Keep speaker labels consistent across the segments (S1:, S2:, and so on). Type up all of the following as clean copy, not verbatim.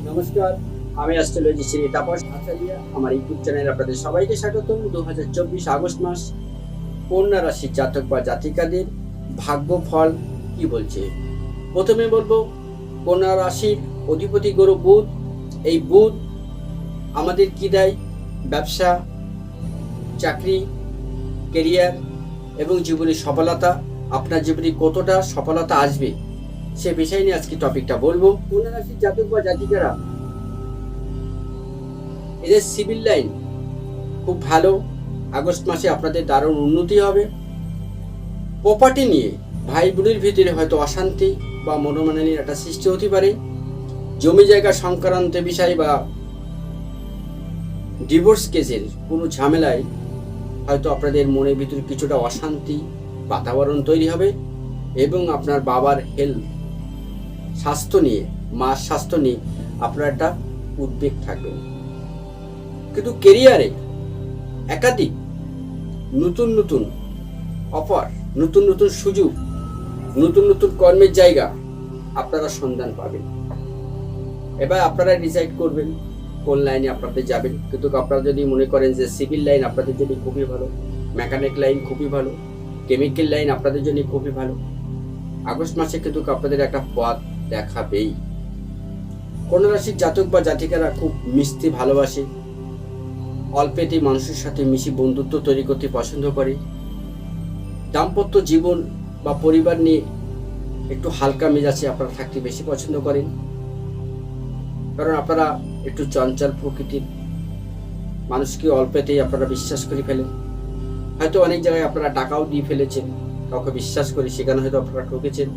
S1: নমস্কার, আমি অ্যাস্ট্রোলজি শ্রী তাপস আচারিয়া। আমার ইউটিউব চ্যানেলে আপনাদের সবাইকে স্বাগতম। 2024 আগস্ট মাস কন্যা রাশির জাতক বা জাতিকাদের ভাগ্য ফল কি বলছে। প্রথমে বলবো, কন্যা রাশির অধিপতি গ্রহ বুধ। এই বুধ আমাদের কি দেয়? ব্যবসা, চাকরি, কেরিয়ার এবং জীবনের সফলতা। আপনার জীবনে কতটা সফলতা আসবে সে বিষয় নিয়ে আজকে টপিকটা বলবো। কন্যা রাশির জাতক বা জাতিকারা, এদের সিভিল লাইন খুব ভালো। আগস্ট মাসে আপনাদের দারুণ উন্নতি হবে। প্রপার্টি নিয়ে ভাই বোনের ভিতরে হয়তো অশান্তি বা মনোমালিন্যের একটা সৃষ্টি হতে পারে। জমি জায়গা সংক্রান্ত বিষয় বা ডিভোর্স কেসের কোনো ঝামেলায় হয়তো আপনাদের মনের ভিতরে কিছুটা অশান্তি বাতাবরণ তৈরি হবে এবং আপনার বাবার হেলথ, স্বাস্থ্য নিয়ে, মার স্বাস্থ্য নিয়ে আপনার একটা উদ্বেগ থাকবে। কিন্তু কেরিয়ারে একাধিক নতুন নতুন অফার, নতুন নতুন সুযোগ, নতুন নতুন কর্মের জায়গা আপনারা সন্ধান পাবেন। এবার আপনারা ডিসাইড করবেন কোন লাইনে আপনাদের যাবেন। কিন্তু আপনারা যদি মনে করেন যে সিভিল লাইন আপনাদের জন্য খুবই ভালো, মেকানিক লাইন খুবই ভালো, কেমিক্যাল লাইন আপনাদের জন্য খুবই ভালো, আগস্ট মাসে কিন্তু আপনাদের একটা পথ দেখাবেই। কন্যা রাশির জাতক বা জাতিকারা খুব মিশতে ভালোবাসে, অল্পেতেই মানুষের সাথে মিশি বন্ধুত্ব তৈরি করতে পছন্দ করে। দাম্পত্য জীবন বা পরিবার নিয়ে একটু হালকা মেজাজে আপনারা থাকতে বেশি পছন্দ করেন, কারণ আপনারা একটু চঞ্চল প্রকৃতির। মানুষকে অল্পেতেই আপনারা বিশ্বাস করে ফেলেন। হয়তো অনেক জায়গায় আপনারা টাকাও দিয়ে ফেলেছেন কাউকে বিশ্বাস করে, সেখানে হয়তো আপনারা ঠকেছেন।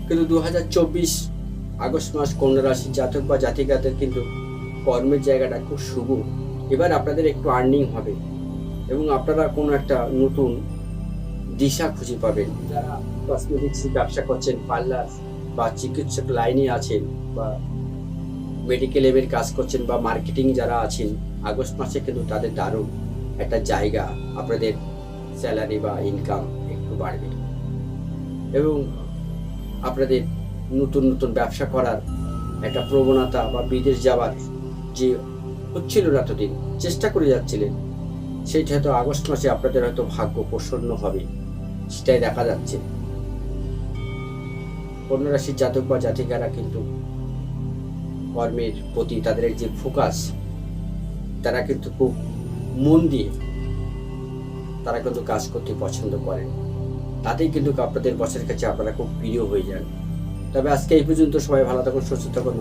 S1: কিন্তু 2024 আগস্ট মাস কন্যা রাশির জাতক বা জাতিকাদের কিন্তু কর্মের জায়গাটা খুব শুভ। এবার আপনাদের একটু আর্নিং হবে এবং আপনারা কোনো একটা নতুন দিশা খুঁজে পাবেন। যারা কসমেটিক্স ব্যবসা করছেন, পার্লার বা চিকিৎসক লাইনে আছেন বা মেডিকেল লেভেল কাজ করছেন বা মার্কেটিং যারা আছেন, আগস্ট মাসে কিন্তু তাদের দারুণ একটা জায়গা, আপনাদের স্যালারি বা ইনকাম একটু বাড়বে এবং আপনাদের নতুন নতুন ব্যবসা করার একটা প্রবণতা বা বিদেশ যাওয়ার যে হচ্ছিল না, এতদিন চেষ্টা করে যাচ্ছিলেন, সেইটা হয়তো আগস্ট মাসে আপনাদের হয়তো ভাগ্য প্রসন্ন হবে, সেটাই দেখা যাচ্ছে। কন্যা রাশির জাতক বা জাতিকারা কিন্তু কর্মের প্রতি তাদের যে ফোকাস, তারা কিন্তু খুব মন দিয়ে তারা কিন্তু কাজ করতে পছন্দ করেন। তাতেই কিন্তু আপনাদের বসের কাছে আপনারা খুব প্রিয় হয়ে যান। তবে আজকে এই পর্যন্ত। সবাই ভালো থাকুন, সুস্থ থাকুন।